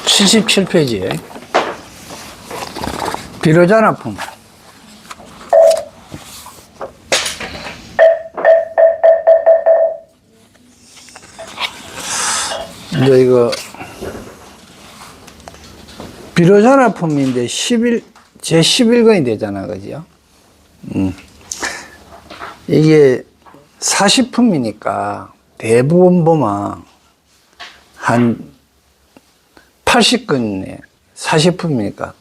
77페이지에 비료잔화품. 이제 이거 비료잔화품인데 제 11권이 되잖아, 그죠? 이게 40품이니까 대부분 보면 한 80권에 40품이니까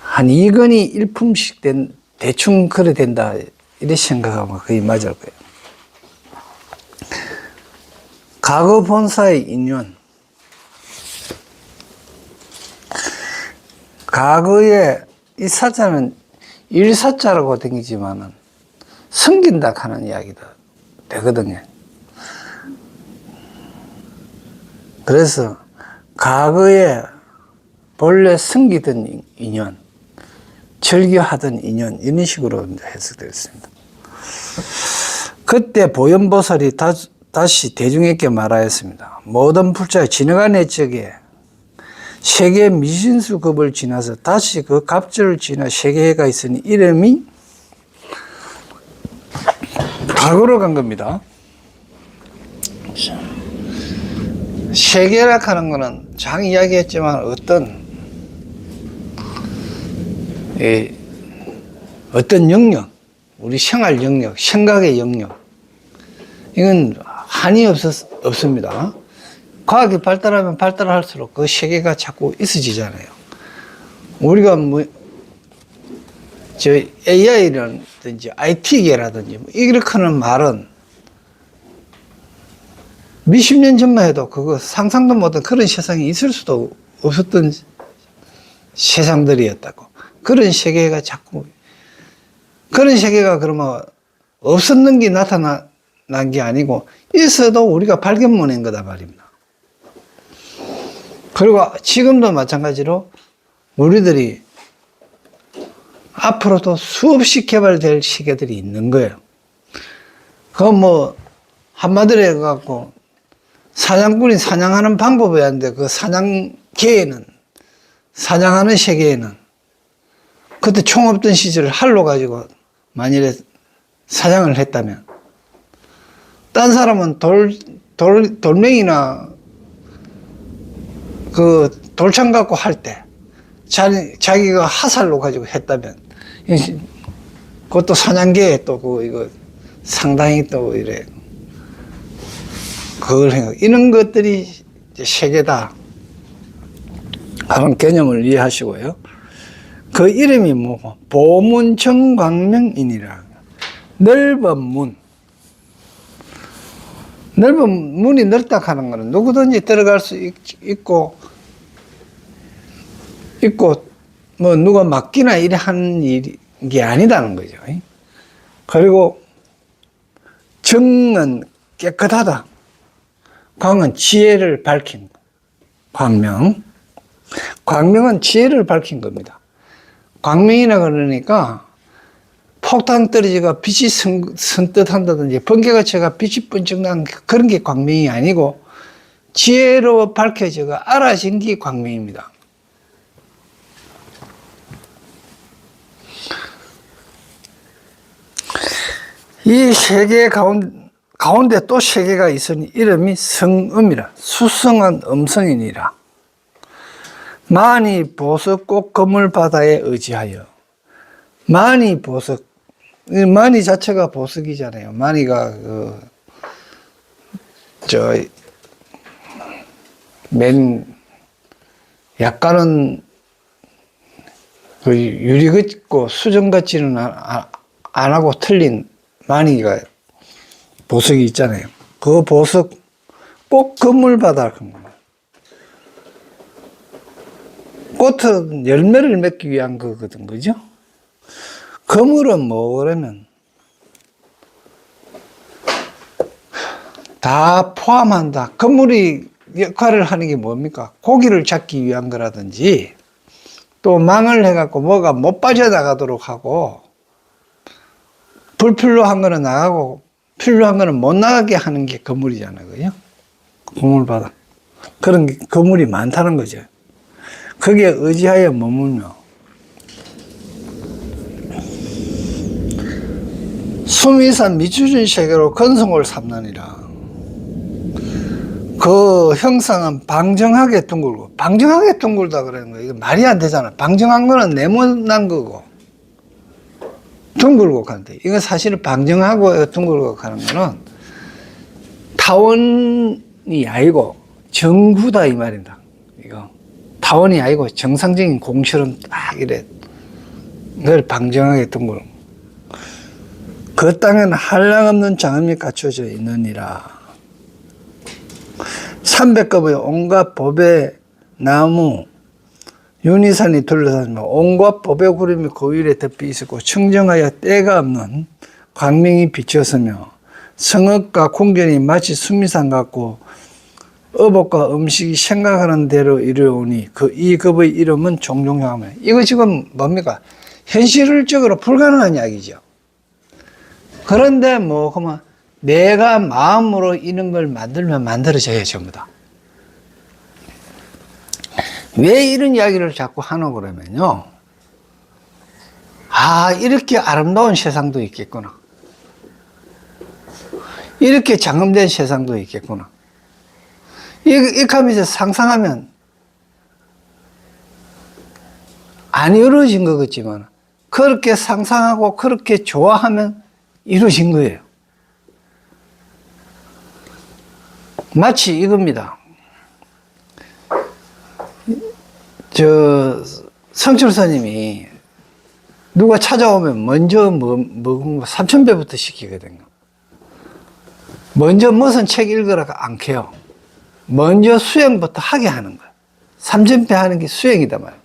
한 2권이 1품씩 대충 그래 된다, 이렇게 생각하면 거의 맞을 거예요. 과거 본사의 인연. 과거에 이 사자는 일사자라고 댕기지만은 숨긴다 하는 이야기도 되거든요. 그래서 과거에 본래 숨기던 인연, 절규하던 인연, 이런 식으로 해석되었습니다. 그때 보현보살이 다시 대중에게 말하였습니다. 모든 불자의 지나간 적에 세계 미신수급을 지나서 다시 그 갑절을 지나 세계가 있으니 이름이 과거로 간 겁니다. 세계라 하는 거는 장 이야기했지만 어떤 영역, 우리 생활 영역, 생각의 영역, 이건 한이 없습니다. 과학이 발달하면 발달할수록 그 세계가 자꾸 있어지잖아요. 우리가 AI라든지 IT계라든지 이렇게 하는 말은 몇십 년 전만 해도 그거 상상도 못한 그런 세상이 있을 수도 없었던 세상들이었다고. 그런 세계가 자꾸, 그런 세계가 그러면 없었는 게 나타난 게 아니고 있어도 우리가 발견해낸 거다 말입니다. 그리고 지금도 마찬가지로 우리들이 앞으로도 수없이 개발될 세계들이 있는 거예요. 한마디로 해갖고 사냥꾼이 사냥하는 방법이 있는데 그 사냥개에는, 사냥하는 세계에는 그때 총 없던 시절을 활로 가지고 만일에 사냥을 했다면 딴 사람은 돌멩이나 그 돌창 갖고 할 때 자기가 화살로 가지고 했다면 그것도 사냥개에 또 이거 상당히 또 이래 그걸 이런 것들이 이제 세계다 하는 개념을 이해하시고요. 그 이름이 뭐고 보문정광명이니라. 넓은 문. 넓은 문이 넓다 하는 것은 누구든지 들어갈 수 있고 누가 막기나 이래 하는 게 아니다는 거죠. 그리고 정은 깨끗하다. 광은 지혜를 밝힌 광명. 광명은 지혜를 밝힌 겁니다. 광명이라 그러니까 폭탄 떨어지가 빛이 선뜻한다든지 번개가 쳐가 빛이 번쩍 난 그런 게 광명이 아니고 지혜로 밝혀져가 알아진 게 광명입니다. 이 세계 가운데 또 세계가 있으니 이름이 성음이라. 수성한 음성이니라. 만이 보석 꼭 그물 바다에 의지하여. 만이 보석. 만이 자체가 보석이잖아요. 만이가 약간은 유리 같고 수정 같지는 안 하고 틀린 만이가 보석이 있잖아요. 그 보석 꼭 그물 바다. 꽃은 열매를 맺기 위한 거거든, 그죠? 그물은 뭐라면 다 포함한다. 그물이 역할을 하는 게 뭡니까? 고기를 잡기 위한 거라든지 또 망을 해갖고 뭐가 못 빠져나가도록 하고 불필요한 거는 나가고 필요한 거는 못 나가게 하는 게 그물이잖아요. 그죠? 그물 바다. 그런 건물이 많다는 거죠. 거기에 의지하여 머물며 수미산 미추진 세계로 건성을 삼나니라. 그 형상은 방정하게 둥글고, 방정하게 둥글다 그러는 거예요. 이거 말이 안 되잖아. 방정한 거는 네모난 거고, 둥글고 가는데, 이거 사실은 방정하고 둥글고 가는 거는 타원이 아니고 정구다 이 말입니다. 이거 타원이 아니고 정상적인 공처럼 딱 이래 늘 방정하게 둥글고, 그 땅에는 한량없는 장엄이 갖춰져 있느니라. 300급의 온갖 법의 나무 윤희산이 둘러다니며 온갖 법의 구름이 그 위에 덮여 있었고 청정하여 때가 없는 광명이 비쳤으며 성읍과 궁전이 마치 수미산 같고 어복과 음식이 생각하는 대로 이르오니 이 급의 이름은 종종하며. 이거 지금 뭡니까? 현실적으로 불가능한 이야기죠. 그런데 뭐 그만 내가 마음으로 이런 걸 만들면 만들어져요, 전부 다. 왜 이런 이야기를 자꾸 하노 그러면요, 아, 이렇게 아름다운 세상도 있겠구나, 이렇게 장엄된 세상도 있겠구나, 이렇게 하면서 상상하면 안 이루어진 것 같지만 그렇게 상상하고 그렇게 좋아하면 이루어진 거예요. 마치 이겁니다. 성철사님이 누가 찾아오면 먼저 삼천배부터 시키거든요. 먼저 무슨 책 읽으라 안 캐요. 먼저 수행부터 하게 하는 거예요. 삼천배 하는 게 수행이다 말이에요.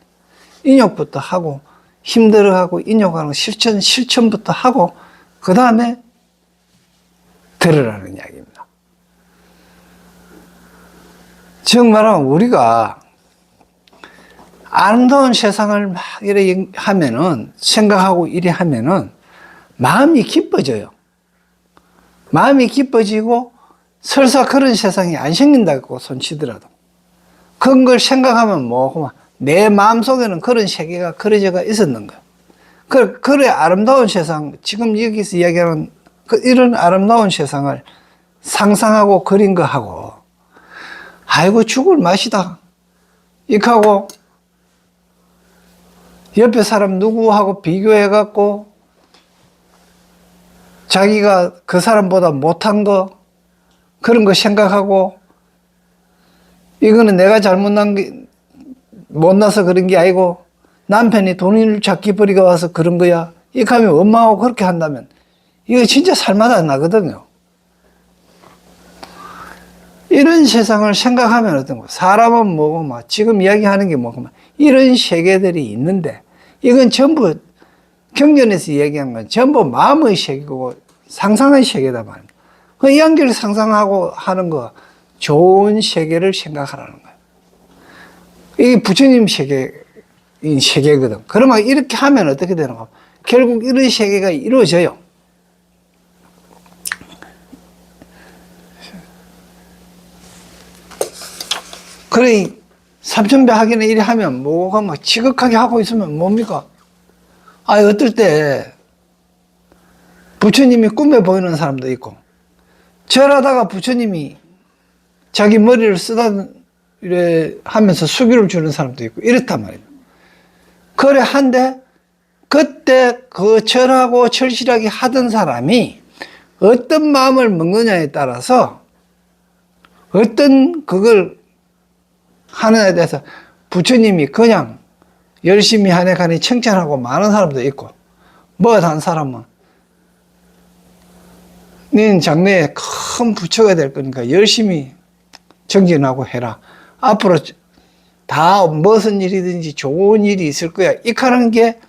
인욕부터 하고 힘들어하고 인욕하는 실천부터 하고 그 다음에 들으라는 이야기입니다. 즉 말하면 우리가 아름다운 세상을 막 이래 하면은, 생각하고 이래 하면은 마음이 기뻐져요. 마음이 기뻐지고 설사 그런 세상이 안 생긴다고 손치더라도 그런 걸 생각하면 뭐 내 마음속에는 그런 세계가 그려져가 있었는 거예요. 그래 아름다운 세상, 지금 여기서 이야기하는 이런 아름다운 세상을 상상하고 그린 거하고, 아이고 죽을 맛이다 이렇게 하고 옆에 사람 누구하고 비교해갖고 자기가 그 사람보다 못한 거, 그런 거 생각하고, 이거는 내가 못나서 그런 게 아니고 남편이 돈을 작게 버리고 와서 그런 거야, 이렇게 하면 엄마하고 그렇게 한다면 이거 진짜 살맛 안 나거든요. 이런 세상을 생각하면 어떤 거, 사람은 뭐고 막 지금 이야기하는 게 뭐고 막 이런 세계들이 있는데, 이건 전부 경전에서 얘기한 건 전부 마음의 세계고 상상의 세계다 말입니다. 그 이야기를 상상하고 하는 거, 좋은 세계를 생각하라는 거예요. 이게 부처님 세계거든. 그러면 이렇게 하면 어떻게 되는가? 결국 이런 세계가 이루어져요. 그래, 삼천배 하기는 이래 하면 뭐가 막 지극하게 하고 있으면 뭡니까? 아, 어떨 때 부처님이 꿈에 보이는 사람도 있고, 절하다가 부처님이 자기 머리를 쓰다 이래 하면서 수기를 주는 사람도 있고 이렇단 말이에요. 그래 한데 그때 그 절하고 절실하게 하던 사람이 어떤 마음을 먹느냐에 따라서 어떤 그걸 하느냐에 대해서 부처님이 그냥 열심히 하네 가니 칭찬하고 많은 사람도 있고, 뭐한 사람은 너는 장래에 큰 부처가 될 거니까 열심히 정진하고 해라, 앞으로 다 무슨 일이든지 좋은 일이 있을 거야, 이렇게 하는 게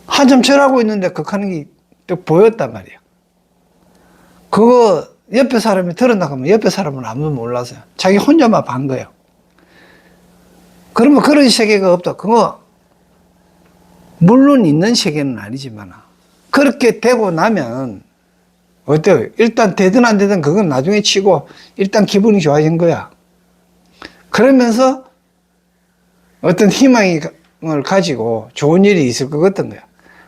한참 절하고 있는데 그렇게 하는 게 또 보였단 말이야. 그거 옆에 사람이 들었나 하면 옆에 사람은 아무도 몰라서요. 자기 혼자만 반 거예요. 그러면 그런 세계가 없다. 그거 물론 있는 세계는 아니지만 그렇게 되고 나면 어때요? 일단 되든 안 되든 그건 나중에 치고 일단 기분이 좋아진 거야. 그러면서 어떤 희망을 가지고 좋은 일이 있을 것 같은 거야.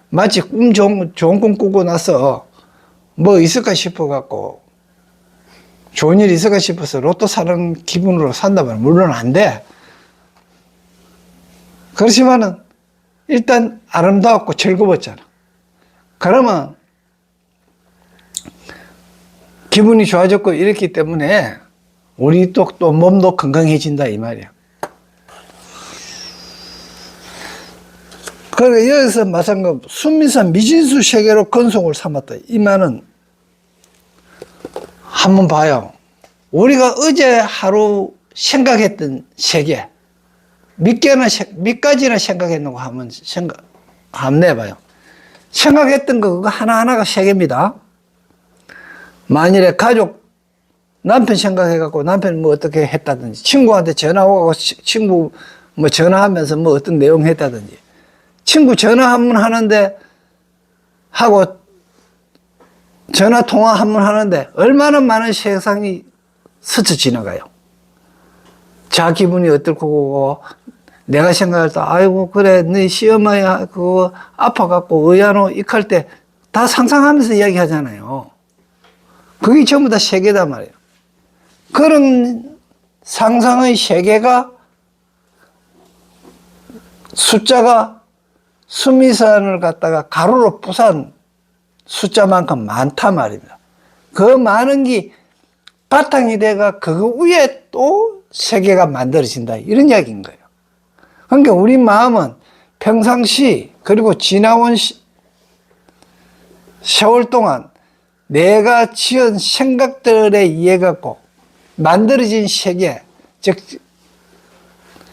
마치 좋은 꿈 꾸고 나서 뭐 있을까 싶어갖고 좋은 일이 있을까 싶어서 로또 사는 기분으로 산다면 물론 안 돼. 그렇지만은 일단 아름다웠고 즐거웠잖아. 그러면 기분이 좋아졌고 이랬기 때문에 우리 또 몸도 건강해진다 이 말이야. 그러니까 여기서 마찬가지로 순민산 미진수 세계로 건송을 삼았다. 이 말은 한번 봐요. 우리가 어제 하루 생각했던 세계 몇 가지나 생각했는가 한번 내봐요. 생각했던 거 그거 하나하나가 세계입니다. 만일에 가족 남편 생각해갖고 남편 뭐 어떻게 했다든지 친구한테 전화 오고 친구 뭐 전화하면서 뭐 어떤 내용 했다든지 친구 전화 한 번 하는데 하고 전화 통화 한 번 하는데 얼마나 많은 세상이 스쳐 지나가요. 자 기분이 어떨 거고 내가 생각할 때 아이고 그래 네 시어머니 그거 아파갖고 의아노 익할 때 다 상상하면서 이야기하잖아요. 그게 전부 다 세계단 말이에요. 그런 상상의 세계가 숫자가 수미산을 갖다가 가로로 부산 숫자만큼 많단 말입니다. 그 많은 게 바탕이 돼가 그 위에 또 세계가 만들어진다 이런 이야기인 거예요. 그러니까 우리 마음은 평상시 그리고 지나온 세월 동안 내가 지은 생각들에 의해 갖고 만들어진 세계, 즉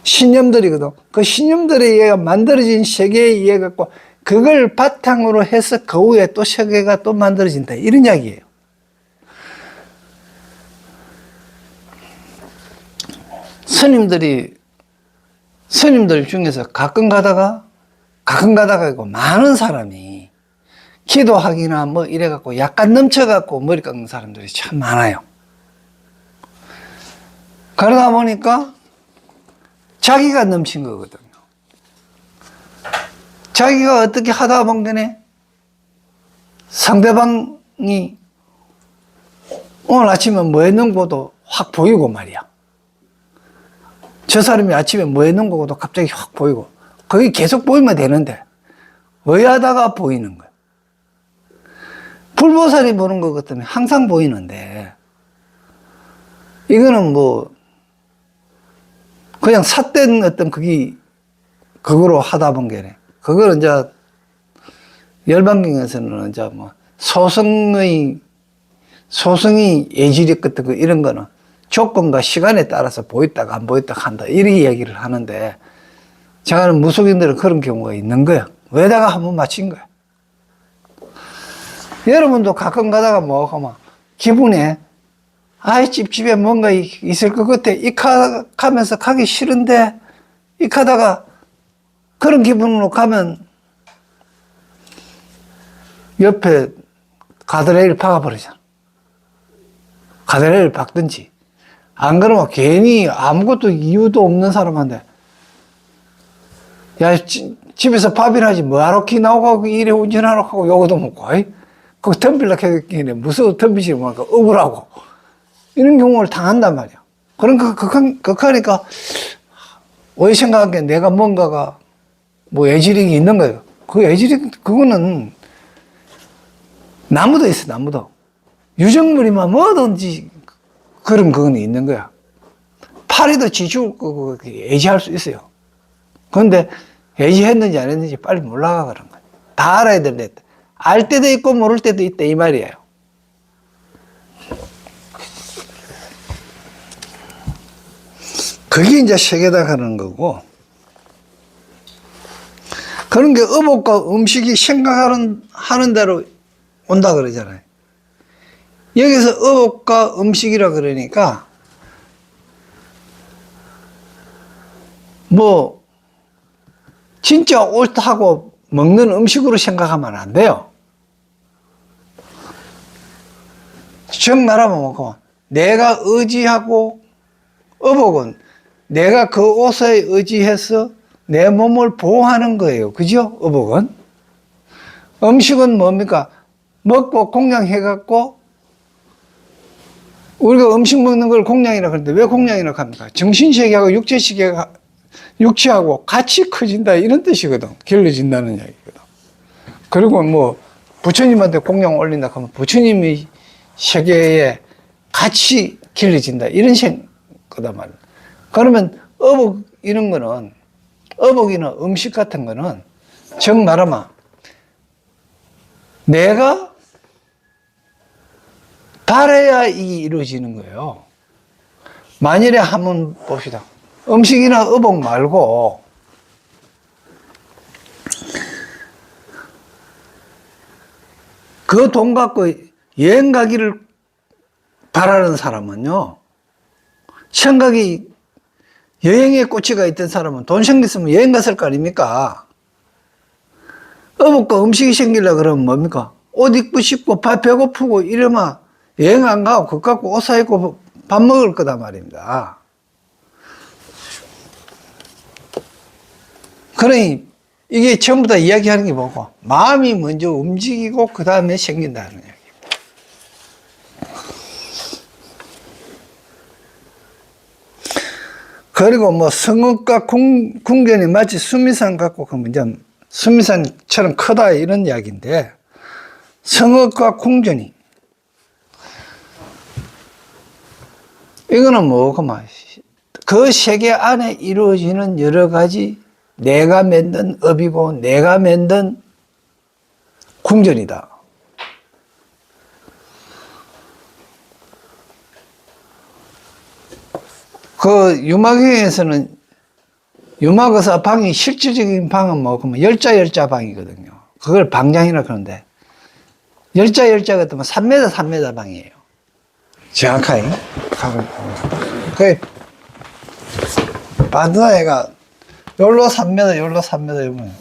신념들이거든. 그 신념들에 의해 만들어진 세계에 의해 갖고 그걸 바탕으로 해서 그 후에 또 세계가 또 만들어진다 이런 이야기예요. 스님들 중에서 가끔 가다가 있고 많은 사람이 기도하기나 뭐 이래갖고 약간 넘쳐갖고 머리 깎는 사람들이 참 많아요. 그러다 보니까 자기가 넘친 거거든요. 자기가 어떻게 하다 보니 상대방이 오늘 아침에 뭐 했는 것도 확 보이고 말이야. 저 사람이 아침에 뭐 했는 것도 갑자기 확 보이고 그게 계속 보이면 되는데 의하다가 보이는 거야. 불보살이 보는 것 같으면 항상 보이는데 이거는 뭐 그냥 삿된 어떤 그거로 하다 본 게네. 그걸 이제 열반경에서는 이제 뭐 소승이 예지력 같은 거 이런 거는 조건과 시간에 따라서 보였다가 안 보였다가 한다 이렇게 얘기를 하는데 제가는 무속인들은 그런 경우가 있는 거야. 왜다가 한번 맞힌 거야. 여러분도 가끔 가다가 뭐 하면 기분에 아이 집집에 뭔가 있을 것 같아 익하면서 가기 싫은데 익하다가 그런 기분으로 가면 옆에 가드레일 박아버리잖아. 가드레일 박든지 안 그러면 괜히 아무것도 이유도 없는 사람한테 야 집에서 밥이나 하지 뭐하러 기 나오고 이래 운전하러 하고 요거도 먹고 그거 덤빌라 캐겠기네 무서워 덤비지 뭐니까 억울하고 이런 경우를 당한단 말이야. 그러니까 극하니까 왜 생각하기에 내가 뭔가가 뭐 애지력이 있는 거예요. 그 애지력 그거는 나무도 있어. 나무도 유정물이면 뭐든지 그런 그건 있는 거야. 파리도 지죽을 거고 애지할 수 있어요. 그런데 애지했는지 안 했는지 빨리 몰라가 그런 거야. 다 알아야 되는데 알 때도 있고 모를 때도 있다 이 말이에요. 그게 이제 세계다 하는 거고 그런 게 의복과 음식이 생각하는 대로 온다 그러잖아요. 여기서 의복과 음식이라 그러니까 뭐 진짜 옳다고 먹는 음식으로 생각하면 안 돼요. 정나라면 뭐고 내가 의지하고 어복은 내가 그 옷에 의지해서 내 몸을 보호하는 거예요. 그죠? 어복은. 음식은 뭡니까? 먹고 공양해갖고 우리가 음식 먹는 걸 공양이라고 하는데 왜 공양이라고 합니까? 정신세계하고 육체세계가 육체하고 같이 커진다 이런 뜻이거든. 길러진다는 이야기거든. 그리고 뭐 부처님한테 공양 올린다 하면 부처님의 세계에 같이 길러진다 이런 거단 말이야. 그러면 어복 이런 거는 어복이나 음식 같은 거는 정말하면 내가 바라야 이게 이루어지는 거예요. 만일에 한번 봅시다. 음식이나 어복 말고 그 돈 갖고 여행 가기를 바라는 사람은요, 생각이 여행에 꼬치가 있던 사람은 돈 생겼으면 여행 갔을 거 아닙니까? 어복과 음식이 생기려고 그러면 뭡니까? 옷 입고 싶고 배고프고 이러면 여행 안 가고 그거 갖고 옷 사입고 밥 먹을 거다 말입니다. 그러니 이게 전부 다 이야기하는 게 뭐고 마음이 먼저 움직이고 그 다음에 생긴다는 이야기입니다. 그리고 뭐 성읍과 궁전이 마치 수미산 같고 그 문제 수미산처럼 크다 이런 이야기인데 성읍과 궁전이 이거는 뭐고 그 세계 안에 이루어지는 여러 가지 내가 만든 업이고 내가 만든 궁전이다. 그 유막여행에서는 유막의사 방이 실질적인 방은 뭐고 열자 방이거든요. 그걸 방장이라 그러는데 열자 같으면 3m 3m 방이에요. 정확하게. 그 반드나이가 열로 3m 열로 3m 이러면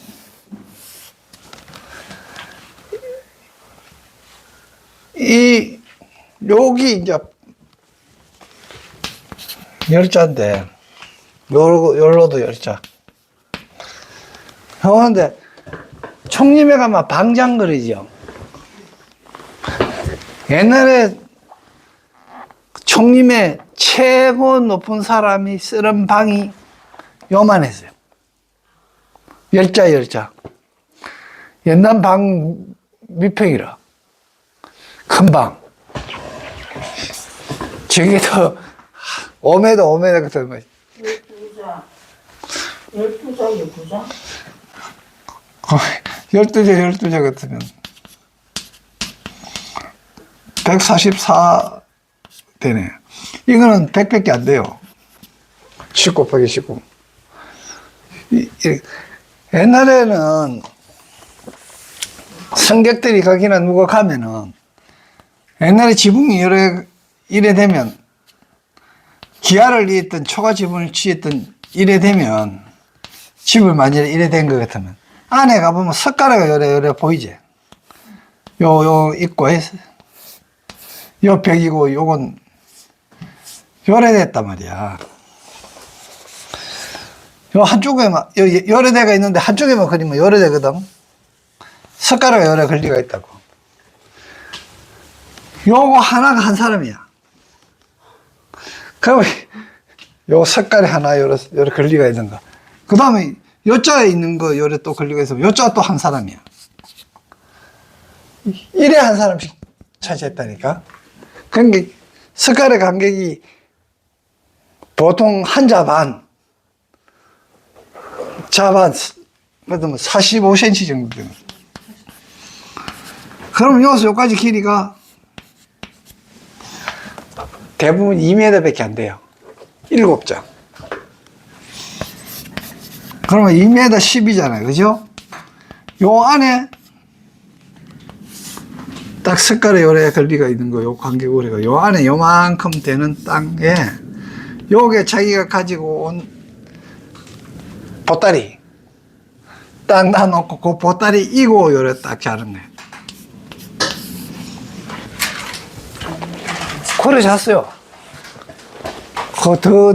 여기 이제 열자인데 열로도 열자. 그런데 총림에 가면 방장거리죠. 옛날에 총림에 최고 높은 사람이 쓰는 방이 요만했어요. 열자. 옛날 방 밑평이라. 큰 방. 저게 더 5m 같은 12자 12자? 12자 같으면 144 되네. 이거는 100밖에 안 돼요. 10 곱하기 19. 옛날에는 성객들이 가기나 누가 가면은 옛날에 지붕이 이래 되면 기아를 이었던 초가 지붕을 취했던 이래 되면 집을 만약에 이래 된 것 같으면 안에 가보면 석가래가 요래 보이지? 요 있고 해서 요 벽이고 요건 요래됐단 말이야. 요 한쪽에만 요래대가 있는데 한쪽에만 그리면 요래되거든. 석가래가 요래 걸리가 있다고. 요거 하나가 한 사람이야. 그럼 요 석가래 하나 요래 걸리가 있는 거. 그 다음에 요자에 있는 거 요래 또 걸리가 있으면 요자 또 한 사람이야. 이래 한 사람씩 차지했다니까. 그러니까 석가래 간격이 보통 한 자반 그래도 뭐 45cm 정도 되는. 그럼 여기서 여기까지 길이가 대부분 2m 밖에 안 돼요. 7장. 그러면 2m 10이잖아요. 그죠? 요 안에 딱 석가래 요래 거리가 있는 거, 요 간격거리가 요 안에 요만큼 되는 땅에 요게 자기가 가지고 온 보따리 딱 놔놓고 그 보따리 이고 요래 딱 자른 거예요. 그래 잤어요. 더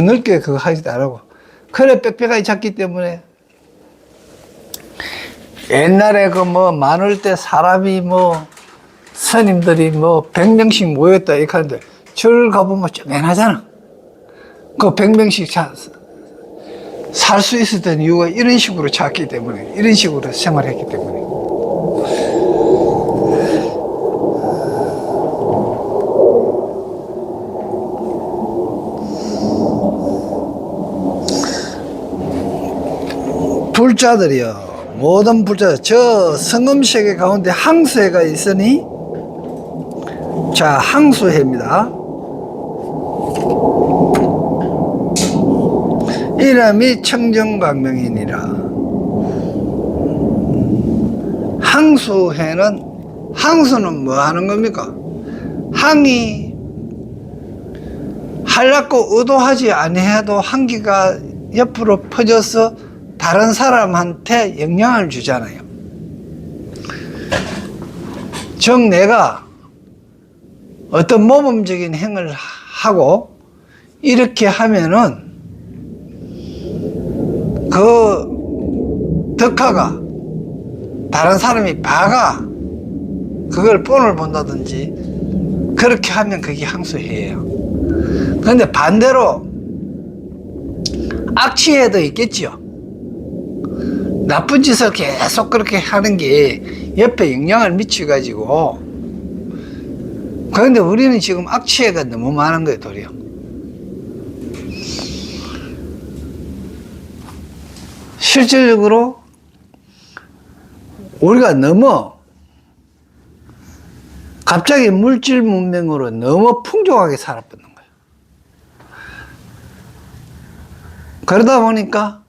넓게 그거 하지도 않고. 그래 빽빽하게 잤기 때문에 옛날에 그 뭐 많을 때 사람이 뭐 스님들이 뭐 100명씩 모였다 이렇게 하는데 절 가보면 쪼맨하잖아. 그 100명씩 살 수 있었던 이유가 이런 식으로 잤기 때문에, 이런 식으로 생활했기 때문에. 불자들이요, 모든 불자, 저 성음세계 가운데 항수해가 있으니, 자, 항수해입니다. 이름이 청정광명이니라. 항수해는, 항수는 뭐 하는 겁니까? 항이 하려고 의도하지 아니해도 한기가 옆으로 퍼져서 다른 사람한테 영향을 주잖아요. 즉 내가 어떤 모범적인 행을 하고 이렇게 하면은 그 덕화가 다른 사람이 봐가 그걸 본을 본다든지 그렇게 하면 그게 항수해예요. 그런데 반대로 악취해도 있겠지요. 나쁜 짓을 계속 그렇게 하는 게 옆에 영향을 미쳐가지고. 그런데 우리는 지금 악취해가 너무 많은 거예요, 도리어. 실질적으로 우리가 너무 갑자기 물질 문명으로 너무 풍족하게 살아버린 거예요. 그러다 보니까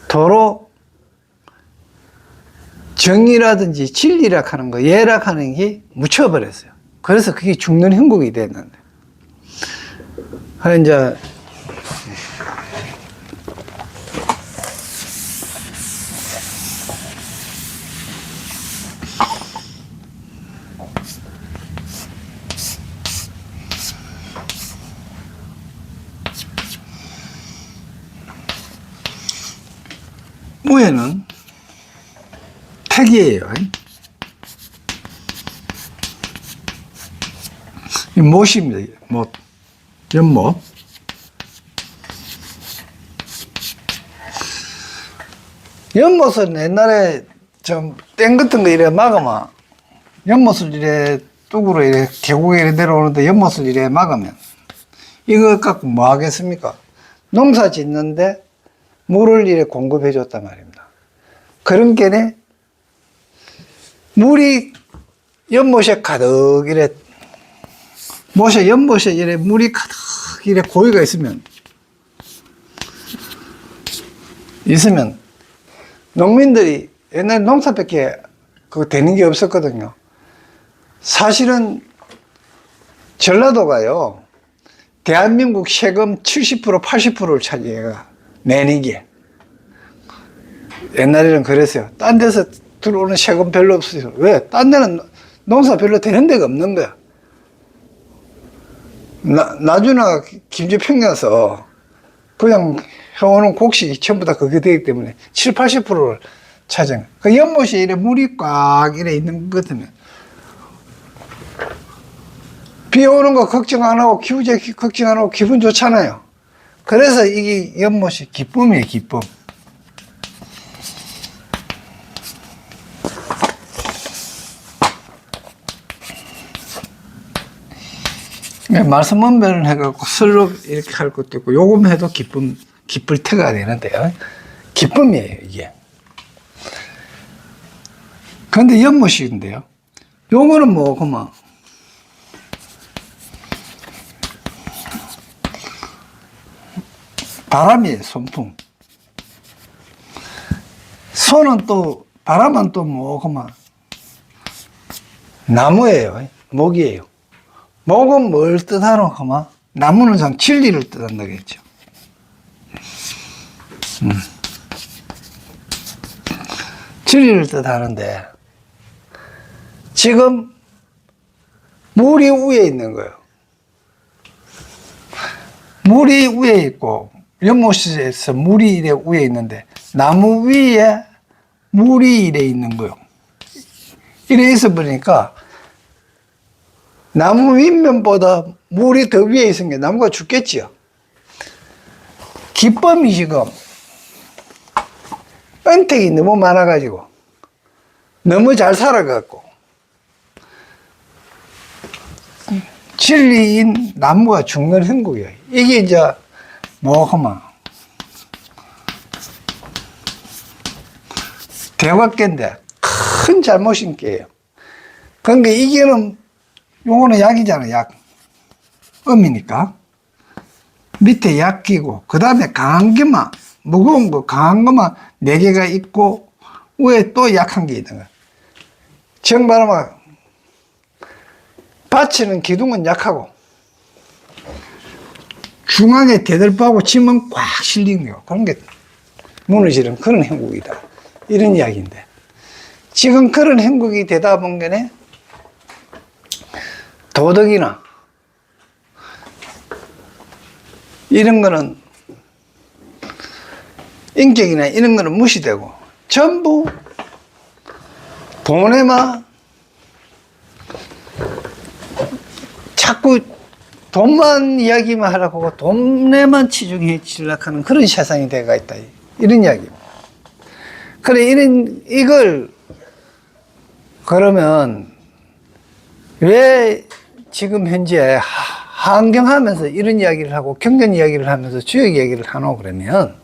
도로 정의라든지 진리라 하는 거, 예라 하는 게 묻혀버렸어요. 그래서 그게 죽는 형국이 됐는데. 이제 무에는 택이에요. 이 못입니다. 못. 연못. 연못은 옛날에 좀 땡 같은 거 이래 막으면, 연못을 이래 뚝으로 이래 계곡에 이래 내려오는데 연못을 이래 막으면, 이거 갖고 뭐 하겠습니까? 농사 짓는데 물을 이래 공급해 줬단 말입니다. 그런 게네 물이 연못에 가득 이래 연못에 이래 물이 가득 이래 고이가 있으면 농민들이 옛날 농사밖에 그거 되는 게 없었거든요. 사실은 전라도가요, 대한민국 세금 70% 80%를 차지해가 내는 게. 옛날에는 그랬어요. 딴 데서 들어오는 세금 별로 없어요. 왜? 딴 데는 농사 별로 되는 데가 없는 거야. 나주나 김제평야서 그냥 해오는 곡식이 전부 다 그게 되기 때문에 7, 80%를 차지한 거야. 그 연못이 이래 물이 꽉 이래 있는 것 같으면 비 오는 거 걱정 안 하고 기후제 걱정 안 하고 기분 좋잖아요. 그래서 이게 연못이 기쁨이에요, 기쁨. 말씀 원변을 해갖고 설로 이렇게 할 것도 있고, 요금해도 기쁠 테가 되는데요. 기쁨이에요, 이게. 그런데 연못인데요. 요거는 뭐, 그만. 바람이에요, 손풍. 손은 또, 바람은 또 뭐, 그만. 나무예요, 목이에요. 목은 뭘 뜻하노? 그만. 나무는 참 진리를 뜻한다고 했죠. 진리를 뜻하는데, 지금 물이 위에 있는 거예요. 물이 위에 있고 연못에서 물이 이래 위에 있는데 나무 위에 물이 이래 있는 거예요. 이래 있어 보니까 나무 윗면보다 물이 더 위에 있은 게 나무가 죽겠지요. 기범이 지금 은택이 너무 많아가지고 너무 잘 살아갖고 진리인 나무가 죽는 행국이에요. 이게 이제 뭐하면 대각계인데 큰 잘못인 게예요. 그러니까 이게는 요거는 약이잖아요. 약. 음이니까. 밑에 약 끼고 그 다음에 강한 게만 무거운 거 강한 것만 4개가 있고 위에 또 약한 게 있는 거야. 정말로 받치는 기둥은 약하고 중앙에 대들보하고 짐은 꽉 실린 거예요. 그런 게 무너지는 그런 행국이다. 이런 이야기인데 지금 그런 행국이 되다 본 게네 도덕이나 이런 거는 인격이나 이런 거는 무시되고 전부 돈에만 자꾸 돈만 이야기만 하라고 하고 돈에만 치중해 지락하는 그런 세상이 돼가 있다. 이런 이야기입니다. 그래, 이걸 그러면 왜 지금 현재 환경하면서 이런 이야기를 하고 경전 이야기를 하면서 주역 이야기를 하노 그러면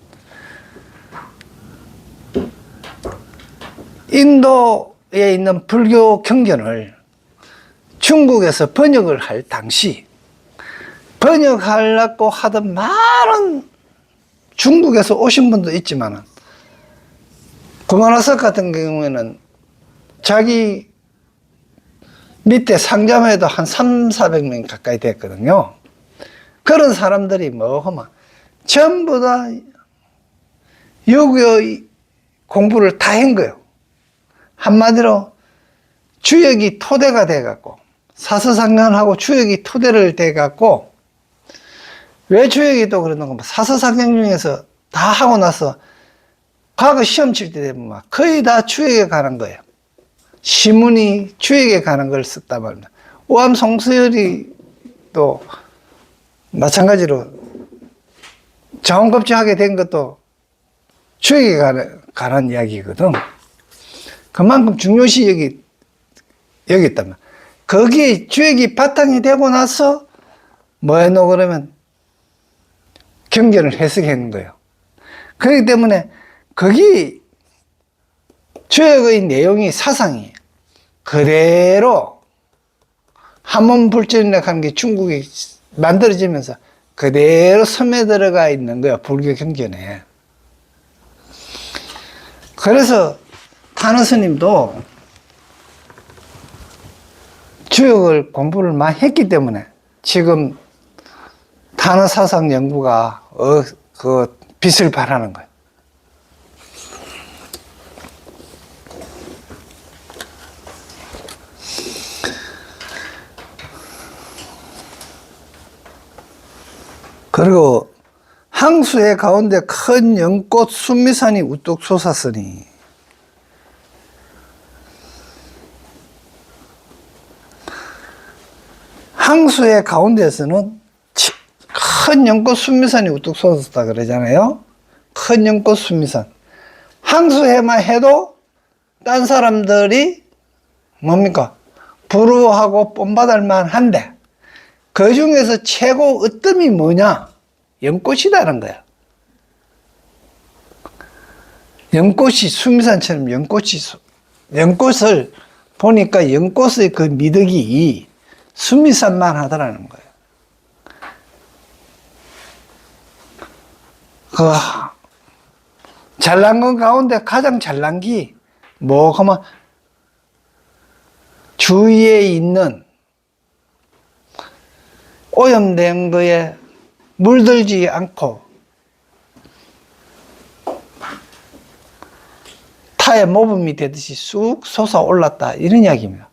인도에 있는 불교 경전을 중국에서 번역을 할 당시 번역하려고 하던 많은 중국에서 오신 분도 있지만 구마라석 같은 경우에는 자기 밑에 상자매도 한 300~400명 가까이 됐거든요. 그런 사람들이 뭐 하면 전부 다 유교 공부를 다 한 거예요. 한마디로 주역이 토대가 돼갖고 사서상경하고 주역이 토대를 돼갖고 왜 주역이 또 그러는가 사서상경 중에서 다 하고 나서 과거 시험 칠 때 되면 막 거의 다 주역에 관한 거예요. 시문이 주역에 관한 걸 썼단 말입니다. 오암 송수열이 또 마찬가지로 자원급제하게 된 것도 주역에 관한 이야기거든. 그만큼 중요시 여겼다면 거기에 주역이 바탕이 되고 나서 뭐 해놓고 그러면 경전을 해석하는 거예요. 그렇기 때문에 거기 주역의 내용이 사상이 그대로 한문불전이라고 하는 게 중국이 만들어지면서 그대로 섬에 들어가 있는 거예요. 불교 경전에. 그래서 탄원 스님도 주역을 공부를 많이 했기 때문에 지금 탄원 사상 연구가 그 빛을 발하는 거예요. 그리고 항수의 가운데 큰 연꽃 순미산이 우뚝 솟았으니 항수의 가운데에서는 큰 연꽃 순미산이 우뚝 솟았다 그러잖아요. 큰 연꽃 순미산. 항수해만 해도 딴 사람들이 뭡니까? 부러워하고 뽐받을 한데 그 중에서 최고 으뜸이 뭐냐? 연꽃이라는 거야. 연꽃이 순미산처럼 연꽃을 보니까 연꽃의 그 미덕이 순미산만 하더라는 거예요. 그 잘난 것 가운데 가장 잘난 게 뭐 하면 주위에 있는 오염된 거에 물들지 않고 타의 모범이 되듯이 쑥 솟아올랐다 이런 이야기입니다.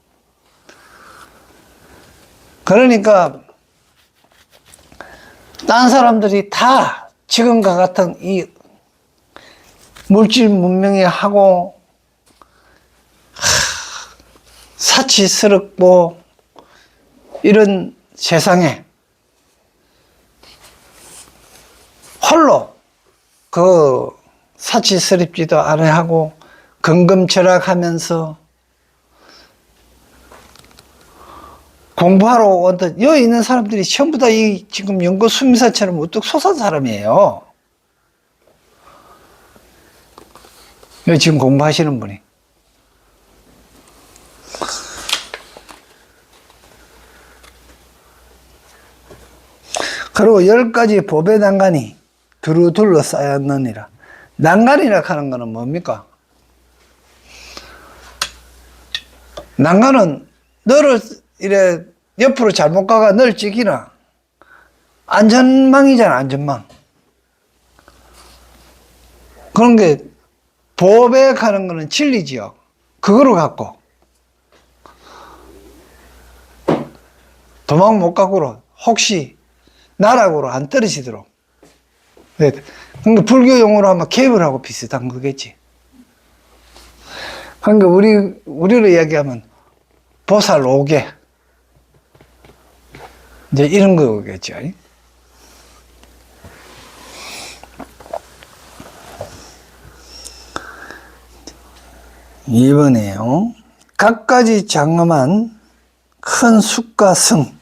그러니까 딴 사람들이 다 지금과 같은 이 물질 문명에 하고 사치스럽고 이런 세상에 홀로 그 사치스럽지도 않아 하고 근검절약하면서 공부하러 온다. 여기 있는 사람들이 전부 다 이 지금 연구 수미사처럼 우뚝 솟은 사람이에요. 여기 지금 공부하시는 분이. 그리고 10가지 법의 난간이 두루 둘러싸였느니라. 난간이라 하는 거는 뭡니까? 난간은 너를 이래 옆으로 잘못 가가 널 찍이나. 안전망이잖아, 안전망. 그런 게 법에 가는 거는 진리지요. 그거를 갖고 도망 못 가고로 혹시 나락으로 안 떨어지도록. 네. 그러니까 불교 용어로 하면 케이블하고 비슷한 거겠지. 그러니까 우리로 이야기하면 보살 5개. 이제 이런 거겠죠. 이번에요. 각가지 장엄한 큰 숲과 성.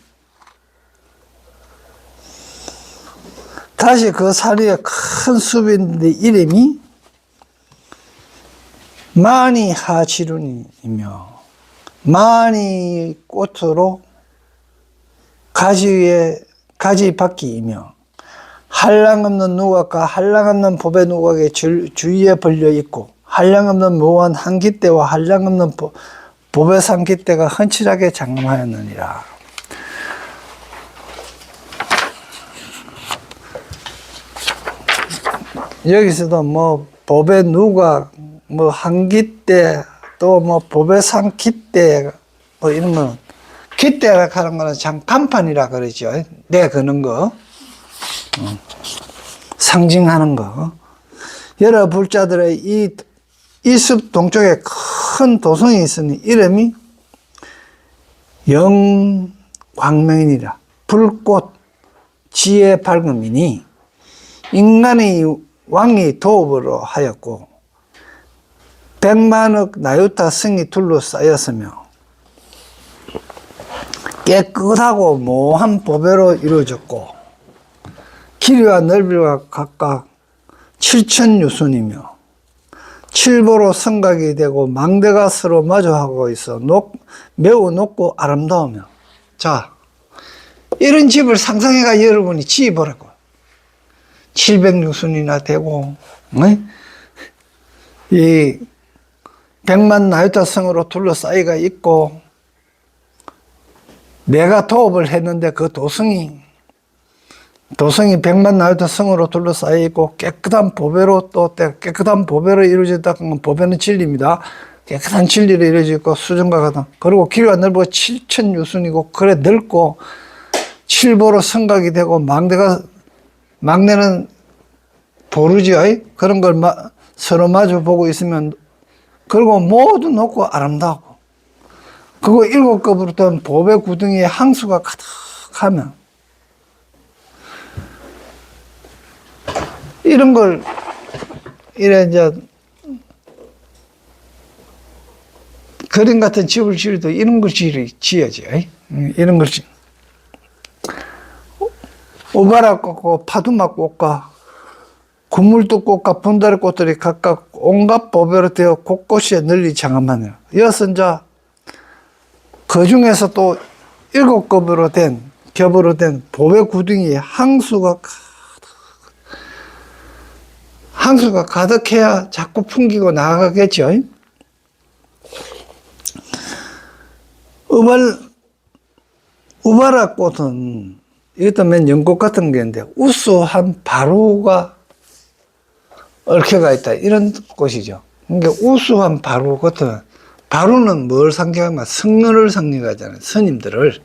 다시 그 사리에 큰 숲인데 이름이 마니하치룬이며 마니 꽃으로 가지 위에 가지 바퀴이며 한량없는 누각과 한량없는 법의 누각의 주위에 벌려 있고 한량없는 묘한 한깃대와 한량없는 법의 상깃대가 헌칠하게 장엄하였느니라. 여기서도 뭐 법의 누각, 뭐 한깃대, 또 뭐 법의 상깃대, 뭐 이런 거는 깃대라 하는 거는 참 간판이라 그러죠. 내 거는 거, 상징하는 거. 여러 불자들의 이 숲 동쪽에 큰 도성이 있으니 이름이 영광명이니라. 불꽃 지혜 밝음이니 인간의 왕이 도읍으로 하였고 100만억 나유타 성이 둘러싸였으며 깨끗하고 모한 보배로 이루어졌고 길이와 넓이가 각각 7,000유순이며 칠보로 성각이 되고 망대가 서로 마주하고 있어 매우 높고 아름다우며. 자, 이런 집을 상상해가 여러분이 지어보라고. 700유순이나 되고 이 100만 나유타 성으로 둘러싸이가 있고 내가 도읍을 했는데 그 도성이 100만 나유타 성으로 둘러싸여 있고 깨끗한 보배로 또 깨끗한 보배로 이루어졌다. 보배는 진리입니다. 깨끗한 진리로 이루어져 있고 수정과 같은. 그리고 길이가 넓고 7,000유순이고 그래 넓고 칠보로 성각이 되고 망대는 보르지요. 그런 걸 서로 마주 보고 있으면 그리고 모두 높고 아름다우고 그거 7급으로 된 보배 구덩이에 항수가 가득하면 이런 걸 이래 이제 그림 같은 집을 지어도 이런 걸 지어야지. 이런 걸 오바라 꽃과 파두마 꽃과 군물도 꽃과 분다리 꽃들이 각각 온갖 보배로 되어 곳곳에 널리 장엄하네요. 이어서 이제 그 중에서 또 7급으로 된 겹으로 된 보배 구덩이에 항수가 가득해야 자꾸 풍기고 나가겠죠. 우바라 꽃은 이것도 맨 연꽃 같은 게 있는데 우수한 바루가 얽혀가 있다 이런 꽃이죠. 그러니까 우수한 바루 같은 바루는 뭘 상징하면 성령을 상징하잖아요. 스님들을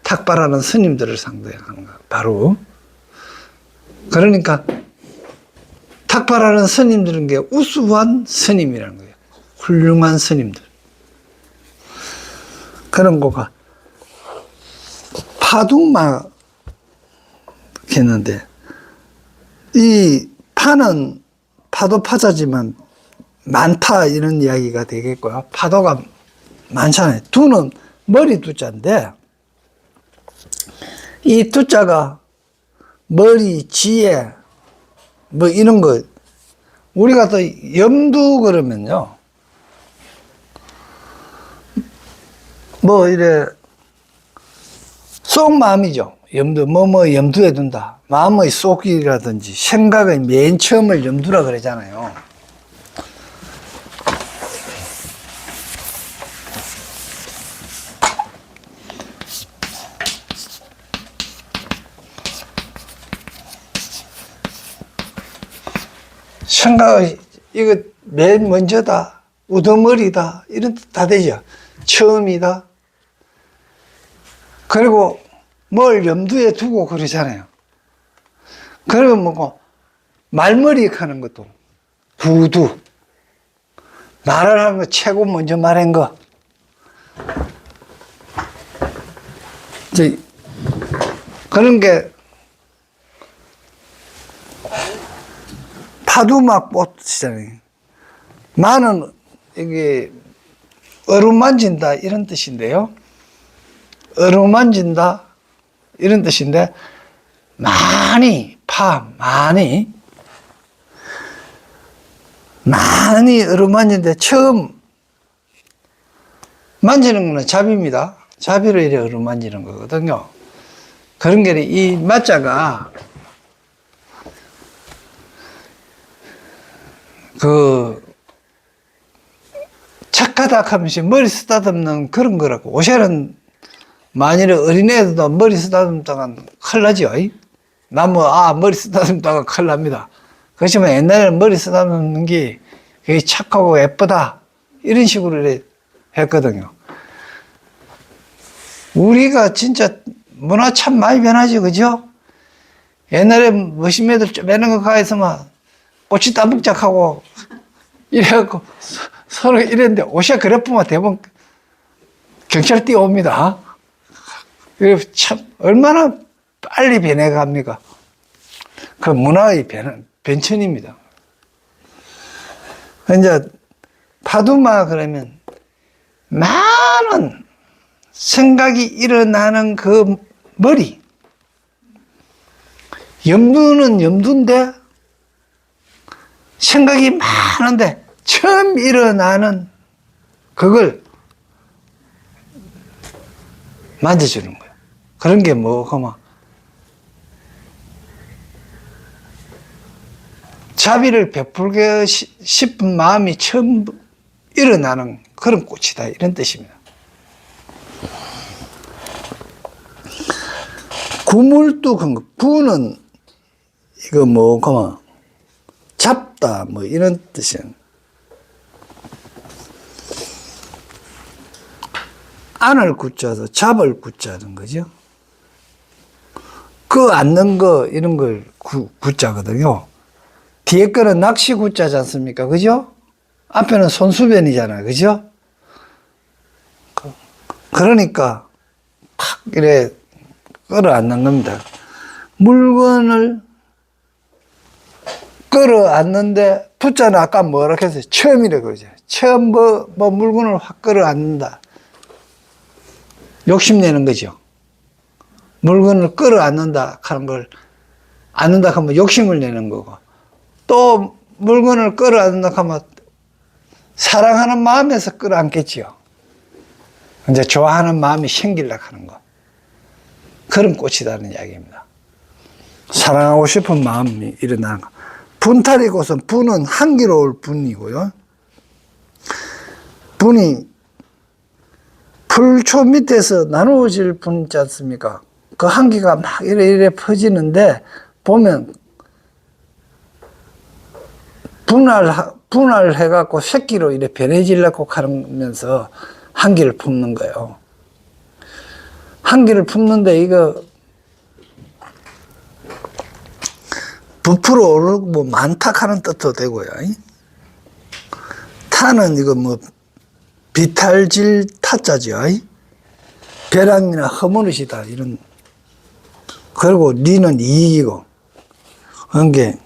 탁발하는 스님들을 상대하는 거. 바로. 그러니까 탁발하는 스님들은 게 우수한 스님이라는 거예요. 훌륭한 스님들. 그런 거가 파두막 했는데, 이 파는 파도 파자지만 많다 이런 이야기가 되겠고요. 파도가 많잖아요. 두는 머리 두자인데, 이 두자가 머리, 지혜, 뭐 이런 거, 우리가 또 염두 그러면요, 뭐 이래 속마음이죠. 염두, 뭐뭐 염두에 둔다. 마음의 속이라든지 생각의 맨 처음을 염두라 그러잖아요. 생각이 이거 맨 먼저다, 우두머리다 이런 뜻 다 되죠. 처음이다. 그리고 뭘 염두에 두고 그러잖아요. 그러면 뭐고 말머리 하는 것도 부두, 말을 하는 거 최고 먼저 말한 거. 이제 그런 게 파두막 꽃이잖아요. 마는 이게 어루만진다 이런 뜻인데요. 어루만진다 이런 뜻인데, 많이 어루만진데, 처음 만지는 거는 잡입니다. 잡이로 이래 어루만지는 거거든요. 그런 게 이 마자가 착하다 하면서 머리 쓰다듬는 그런 거라고. 오셔는 만일에 어린애들도 머리 쓰다듬다가 큰일 나죠. 머리 쓰다듬다가 큰일 납니다. 그렇지만 옛날에는 머리 쓰다듬는 게 그게 착하고 예쁘다 이런 식으로 했거든요. 우리가 진짜 문화 참 많이 변하죠, 그죠? 옛날에 머신매들 쪼매는 거 가해서만 꼬치 따먹작하고 이래갖고 서로 이랬는데, 옷이 그래 보면 대부분 경찰 뛰어옵니다. 참 얼마나 빨리 변해갑니까? 그 문화의 변천입니다. 이제 파두마 그러면 많은 생각이 일어나는 그 머리. 염두는 염두인데 생각이 많은데 처음 일어나는 그걸 만져주는 거예요. 그런 게 뭐고, 자비를 베풀고 싶은 마음이 처음 일어나는 그런 꽃이다 이런 뜻입니다. 구물뚝한 거, 부는 이거 뭐고, 잡다 뭐 이런 뜻이에요. 안을 굳자도 잡을 굳자는 거죠. 그 앉는 거 이런 걸 굳자거든요. 뒤에 거는 낚시 굳자지 않습니까? 그죠? 앞에는 손수변이잖아요. 그죠? 그러니까 탁 이래 끌어안는 겁니다. 물건을 끌어안는데, 붙자는 아까 뭐라 했어요? 처음이라고 그러죠. 처음 뭐 물건을 확 끌어안는다. 욕심내는 거죠. 물건을 끌어안는다 하는 걸, 안는다 하면 욕심을 내는 거고, 또 물건을 끌어안는다 하면 사랑하는 마음에서 끌어안겠지요. 이제 좋아하는 마음이 생기려고 하는 거. 그런 꽃이라는 이야기입니다. 사랑하고 싶은 마음이 일어나는 거. 분탈이 곳은, 분은 향기로울 분이고요. 분이 풀초 밑에서 나누어질 분 있지 않습니까? 그 향기가 막 이래 퍼지는데, 보면 분할해갖고 새끼로 이래 변해지려고 하면서 향기를 품는 거예요. 한기를 품는데 이거 부풀어 오르고 뭐 많다 하는 뜻도 되고요. 타는 이거 뭐 비탈질 타자죠. 벼랑이나 허물으시다 이런. 그리고 리는 이익이고. 그런 게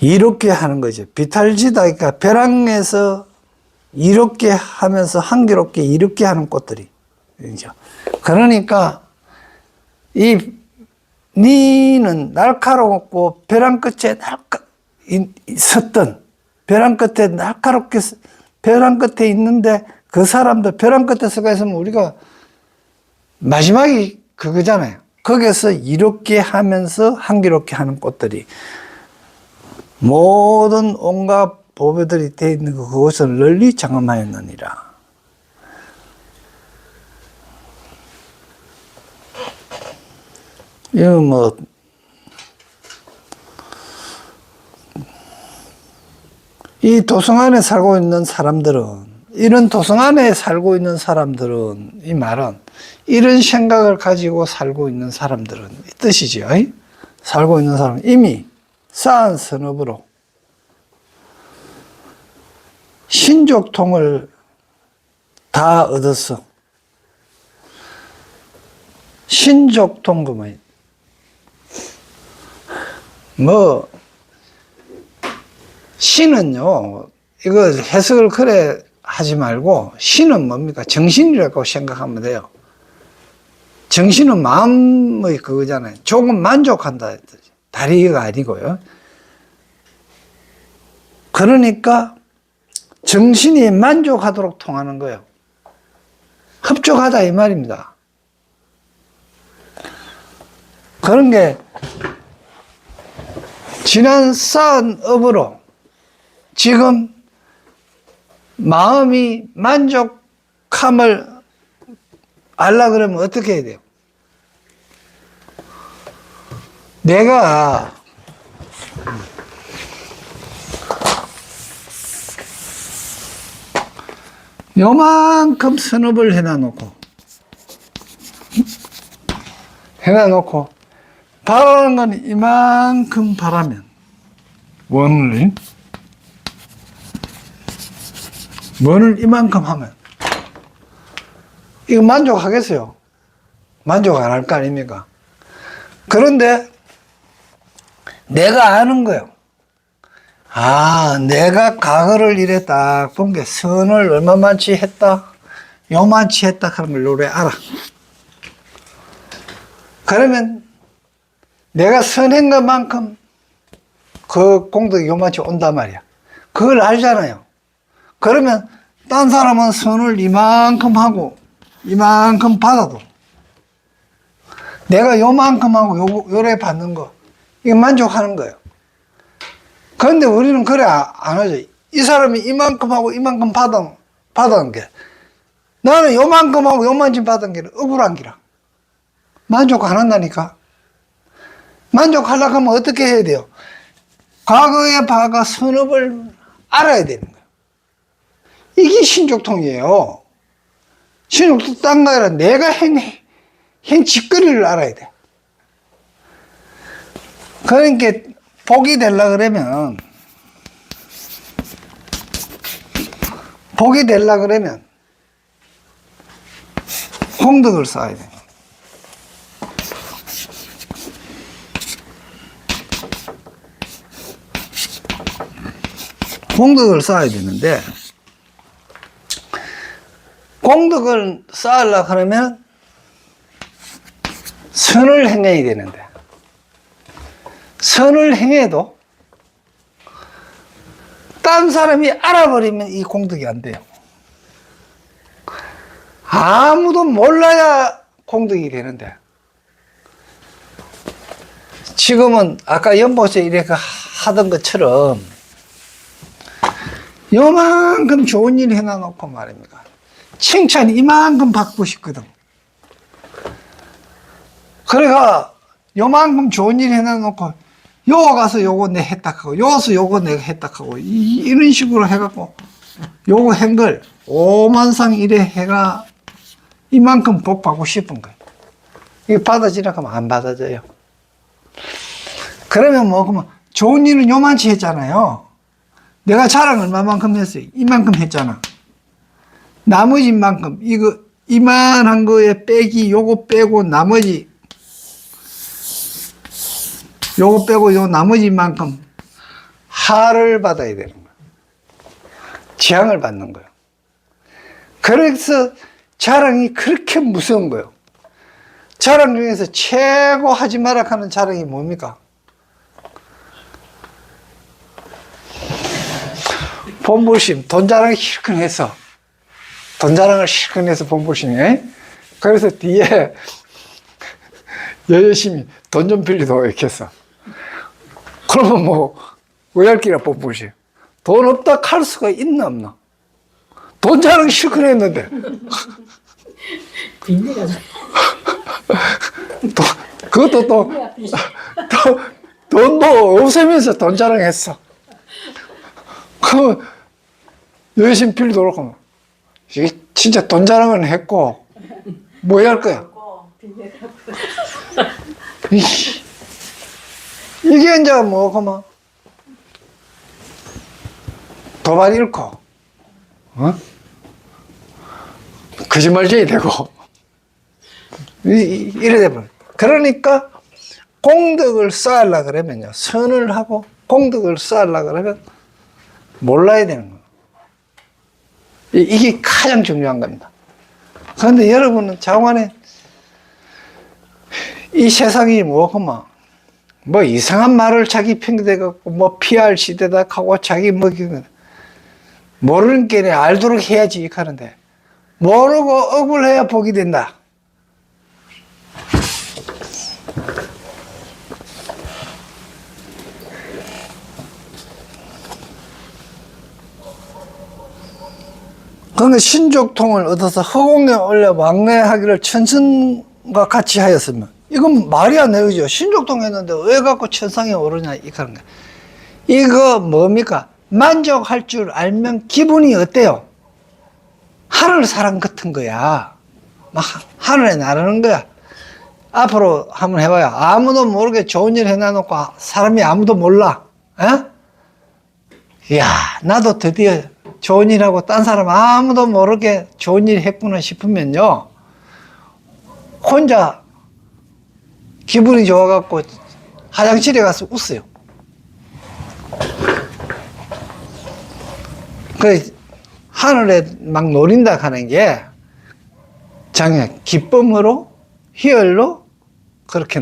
이롭게 하는 거죠. 비탈지다. 그러니까 벼랑에서 이롭게 하면서 한기롭게 이롭게 하는 꽃들이. 그러니까 이 니는 날카롭고 벼랑 끝에 섰던 벼랑 끝에 날카롭게 벼랑 끝에 있는데 그 사람도 벼랑 끝에 서가 있으면 우리가 마지막이 그거잖아요. 거기서 이롭게 하면서 한기롭게 하는 꽃들이 모든 온갖 보배들이 되어 있는 그곳을 널리 장엄하였느니라. 이거 뭐 이 도성 안에 살고 있는 사람들은 이런 도성 안에 살고 있는 사람들은 이 말은 이런 생각을 가지고 살고 있는 사람들은 이 뜻이죠. 살고 있는 사람은 이미 쌓은 선업으로 신족통을 다 얻었어. 신족통 그만 뭐 신은요 이거 해석을 그래 하지 말고 신은 뭡니까? 정신이라고 생각하면 돼요. 정신은 마음의 그거잖아요. 조금 만족한다. 다리가 아니고요. 그러니까 정신이 만족하도록 통하는 거예요. 흡족하다 이 말입니다. 그런 게 지난 쌓은 업으로 지금 마음이 만족함을 알라 그러면 어떻게 해야 돼요? 내가 요만큼 선업을 해놔놓고 바라는 건 이만큼 바라면 원을 이만큼 하면 이거 만족하겠어요? 만족 안 할 거 아닙니까? 그런데 내가 아는 거예요. 아, 내가 과거를 이래 딱 본 게 선을 얼마만치 했다, 요만치 했다 하는 걸 노래 알아. 그러면 내가 선한 것만큼 그 공덕이 요만치 온단 말이야. 그걸 알잖아요. 그러면 딴 사람은 선을 이만큼 하고 이만큼 받아도 내가 요만큼 하고 요래 받는 거 이거 만족하는 거예요. 그런데 우리는 그래 안 하죠. 이 사람이 이만큼 하고 이만큼 받은 게 나는 요만큼 하고 요만큼 받은 게 억울한 기라. 만족 안 한다니까. 만족하려고 하면 어떻게 해야 돼요? 과거의 바가 선업을 알아야 되는 거예요. 이게 신족통이에요. 신족통 딴 거 아니라 내가 행 짓거리를 알아야 돼. 그러니까 복이 되려고 그러면 공덕을 쌓아야 돼. 공덕을 쌓아야 되는데 공덕을 쌓으려고 하면 선을 행해야 되는데 선을 행해도 딴 사람이 알아버리면 이 공덕이 안 돼요. 아무도 몰라야 공덕이 되는데 지금은 아까 연보세 이렇게 하던 것처럼 요만큼 좋은 일 해놔놓고 말입니다. 칭찬 이만큼 받고 싶거든. 그래가 요만큼 좋은 일 해놔놓고 요 가서 요거 내 했다 하고 요 가서 요거 내가 했다 하고 이런 식으로 해갖고 요거 한걸 5만상 이래 해가 이만큼 복 받고 싶은 거예요. 이게 받아지라 하면 안 받아져요. 그러면 뭐, 그러면 좋은 일은 요만치 했잖아요. 내가 자랑 얼마만큼 했어요? 이만큼 했잖아. 나머지 만큼, 이거, 이만한 거에 빼기, 요거 빼고, 나머지, 요거 빼고, 요 나머지 만큼 하를 받아야 되는 거예요. 지향을 받는 거예요. 그래서 자랑이 그렇게 무서운 거예요. 자랑 중에서 최고 하지 마라 하는 자랑이 뭡니까? 본불심, 돈 자랑이 실컷 해서, 돈 자랑을 실컷 해서 본불심이. 그래서 뒤에 열심히 돈 좀 빌리도 이렇게 했어. 그러면 뭐, 의할기라 본불심. 돈 없다 할 수가 있나 없나? 돈 자랑 실컷 했는데. 빈대가 그것도 돈도 없으면서 돈 자랑했어. 그, 열심히 빌리도록 하면, 이게 진짜 돈 자랑은 했고, 뭐 해야 할 거야? 이게 이제 뭐, 그만, 도발 잃고, 거짓말쟁이 되고, 이래 돼버려. 그러니까, 공덕을 쌓으려고 그러면요, 선을 하고, 공덕을 쌓으려고 그러면, 몰라야 되는 거예요. 이게 가장 중요한 겁니다. 그런데 여러분은 장관에 이 세상이 뭐구만, 뭐 이상한 말을 자기 핑계대갖고, 뭐 PR 시대다 하고 자기 뭐, 모르는 게네 알도록 해야지 하는데, 모르고 억울해야 복이 된다. 그러니까 신족통을 얻어서 허공에 올려 왕래하기를 천선과 같이 하였으면, 이건 말이 안 되죠. 신족통 했는데 왜 갖고 천상에 오르냐, 이 하는 거야. 이거 뭡니까? 만족할 줄 알면 기분이 어때요? 하늘 사람 같은 거야. 막 하늘에 나르는 거야. 앞으로 한번 해봐요. 아무도 모르게 좋은 일 해놔놓고 사람이 아무도 몰라. 이야, 나도 드디어 좋은 일 하고 딴 사람 아무도 모르게 좋은 일 했구나 싶으면요, 혼자 기분이 좋아갖고 화장실에 가서 웃어요. 그 하늘에 막 노린다 하는 게 장애 기쁨으로 희열로 그렇게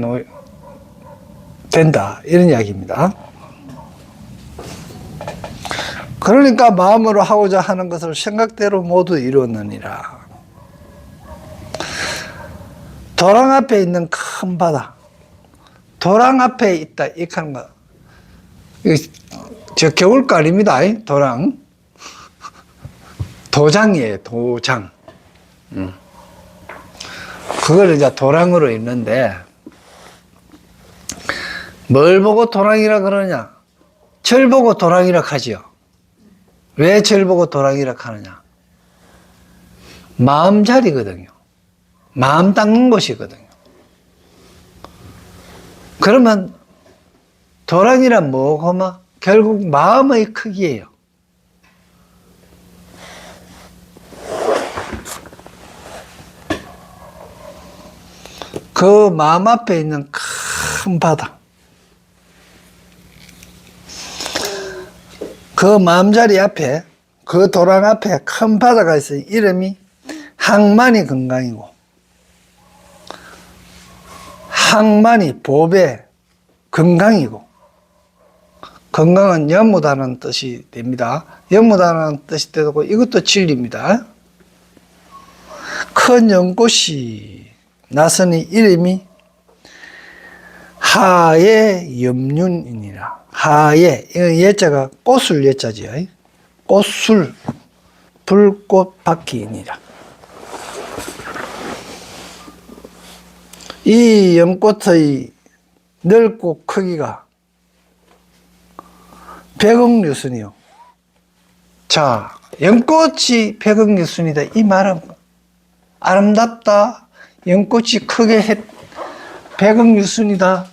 된다, 이런 이야기입니다. 그러니까 마음으로 하고자 하는 것을 생각대로 모두 이루었느니라. 도랑 앞에 있는 큰 바다, 도랑 앞에 있다, 이 하는 거, 저 겨울가입니다. 도랑, 도장이에요. 도장. 그걸 이제 도랑으로 읽는데, 뭘 보고 도랑이라 그러냐? 절 보고 도랑이라 하지요. 왜 절 보고 도랑이라 하느냐? 마음자리거든요. 마음 닦는 곳이거든요. 그러면 도랑이란 뭐고마? 결국 마음의 크기예요. 그 마음 앞에 있는 큰 바다, 그 마음자리 앞에, 그 도랑 앞에 큰 바다가 있어요. 이름이 항만이 건강이고, 항만이 보배, 건강이고, 건강은 연무다는 뜻이 됩니다. 연무다는 뜻이 되고, 이것도 진리입니다. 큰 연꽃이 나서니 이름이 하의 염륜이니라. 하의, 이건 예자가 꽃술 예자지요. 꽃술, 불꽃 바퀴이니라. 이 연꽃의 넓고 크기가 100억 류순이요. 자, 연꽃이 백억유순이다. 이 말은 아름답다. 연꽃이 크게 백억유순이다.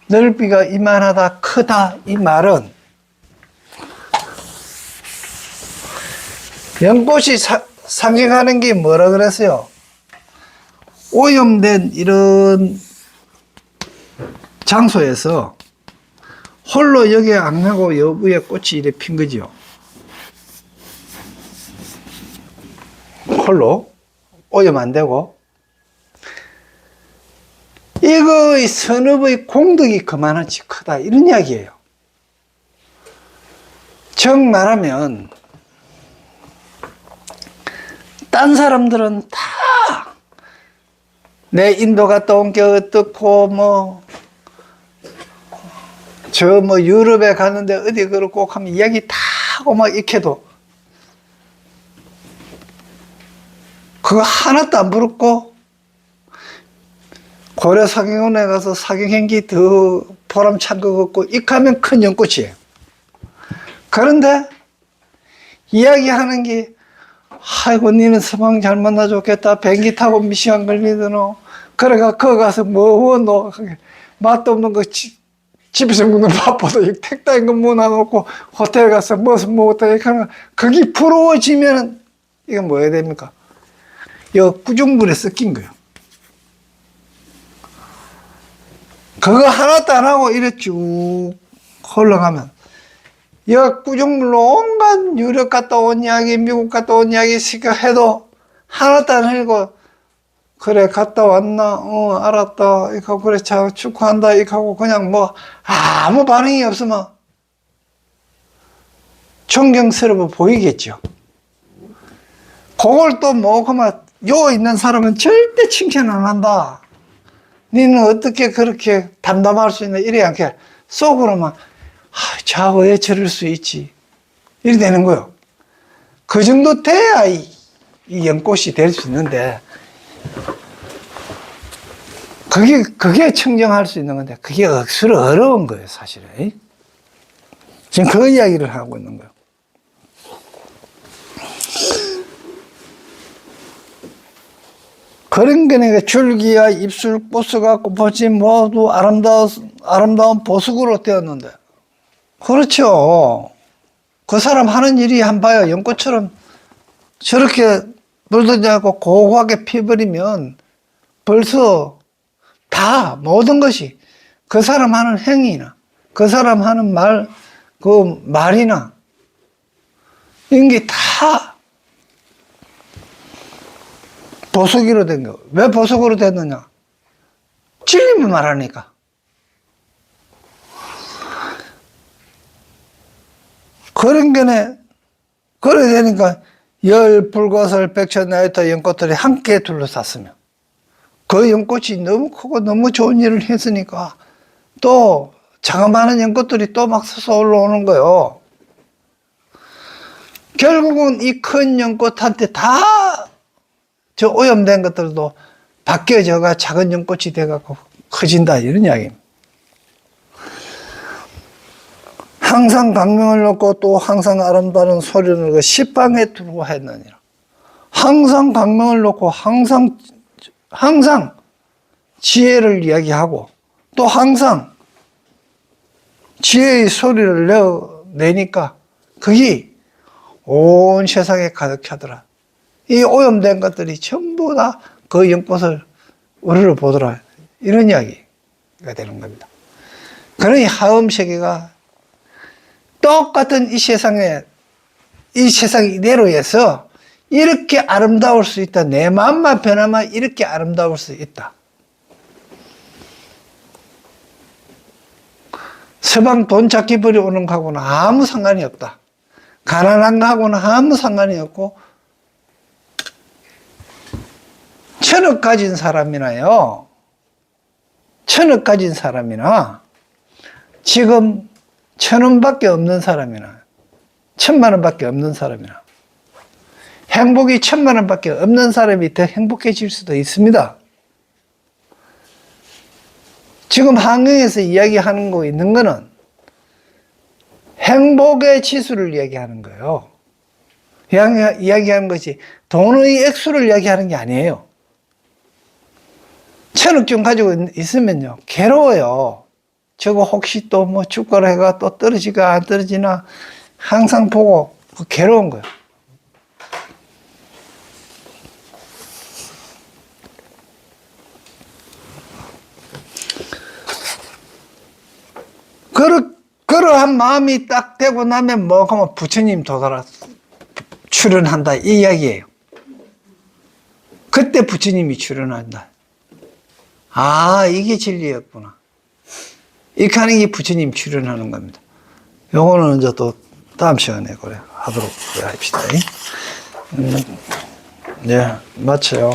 넓이가 이만하다. 크다. 이 말은 연꽃이 상징하는 게 뭐라 그랬어요? 오염된 이런 장소에서 홀로 여기에 안 하고 여부에 꽃이 이래 핀 거죠. 홀로 오염 안 되고. 이거의 선업의 공덕이 그만하지 크다. 이런 이야기예요. 즉 말하면 딴 사람들은 다 내 인도 갔다 온 게 어떻고 유럽에 갔는데 어디 그렇고 하면 이야기 다 하고 막 익혀도 그거 하나도 안 부럽고 고려 사경원에 가서 사경행기 더 보람찬 거 같고 익하면 큰 연꽃이에요. 그런데 이야기하는 게 아이고 니는 서방 잘 만나 좋겠다. 비행기 타고 몇 시간 걸리더노. 그래가 거기 가서 뭐 너 맛도 없는 거 집에서 먹는 밥보다 택다인 거 모아놓고 호텔 가서 무엇을 먹었다 이렇게 하면 그게 부러워지면 이건 뭐 해야 됩니까? 이거 구중물에 섞인 거예요. 그거 하나도 안 하고 이래 쭉 흘러가면 이 구중물로 온갖 유럽 갔다 온 이야기, 미국 갔다 온 이야기 해도 하나도 안 흘고 그래 갔다 왔나? 알았다. 이거 하고 그래 자 축하한다. 이거 하고 그냥 뭐 아무 반응이 없으면 존경스러워 보이겠죠. 그걸 또 하면 요 있는 사람은 절대 칭찬 안 한다. 니는 어떻게 그렇게 담담할 수 있나? 이래 않게 속으로만 자 왜 저럴 수 있지? 이래 되는 거예요. 그 정도 돼야 이 연꽃이 될 수 있는데 그게 청정할 수 있는 건데 그게 억수로 어려운 거예요, 사실은. 지금 그 이야기를 하고 있는 거예요. 그런 거니까 줄기와 입술, 꽃수가 꽃이 모두 아름다운 보석으로 되었는데. 그렇죠. 그 사람 하는 일이 한 봐요. 연꽃처럼 저렇게 물들지 않고 고고하게 피버리면 벌써 다 모든 것이 그 사람 하는 행위나 그 사람 하는 말이나 이런 게 다 보석으로 된 거. 왜 보석으로 됐느냐? 진리만 말하니까. 그런 게네, 그래 되니까 열, 불과설, 백천, 나이터 연꽃들이 함께 둘러쌌으면 그 연꽃이 너무 크고 너무 좋은 일을 했으니까 또 자그마한 연꽃들이 또 막 솟아 올라오는 거예요. 결국은 이 큰 연꽃한테 다 저 오염된 것들도 바뀌어져가 작은 연꽃이 돼갖고 커진다 이런 이야기입니다. 항상 강명을 놓고 또 항상 아름다운 소리를 내고 십방에 두고 했느니라. 항상 강명을 놓고 항상 지혜를 이야기하고 또 항상 지혜의 소리를 내니까 그게 온 세상에 가득하더라. 이 오염된 것들이 전부 다 그 연꽃을 우러러 보더라. 이런 이야기가 되는 겁니다. 그러니 하음 세계가 똑같은 이 세상 이대로에서 이렇게 아름다울 수 있다. 내 마음만 변하면 이렇게 아름다울 수 있다. 서방 돈 찾기 벌이 오는 거하고는 아무 상관이 없다. 가난한 거하고는 아무 상관이 없고 천억 가진 사람이나요. 천억 가진 사람이나 지금 1,000원밖에 없는 사람이나 1,000,000원밖에 없는 사람이나 행복이 1,000,000원밖에 없는 사람이 더 행복해질 수도 있습니다. 지금 한경에서 이야기하는 거 있는 거는 행복의 지수를 이야기하는 거예요. 이야기하는 것이 돈의 액수를 이야기하는 게 아니에요. 1,000억 가지고 있으면요, 괴로워요. 저거 혹시 또 뭐 주가로 해가 또 떨어지가 안 떨어지나 항상 보고 괴로운 거예요. 그러한 마음이 딱 되고 나면 뭐 하면 부처님 도달아 출연한다 이 이야기예요. 그때 부처님이 출연한다. 아, 이게 진리였구나. 이렇게 하는 게 부처님 출연하는 겁니다. 요거는 이제 또 다음 시간에 그래 하도록 합시다. 네, 맞춰요.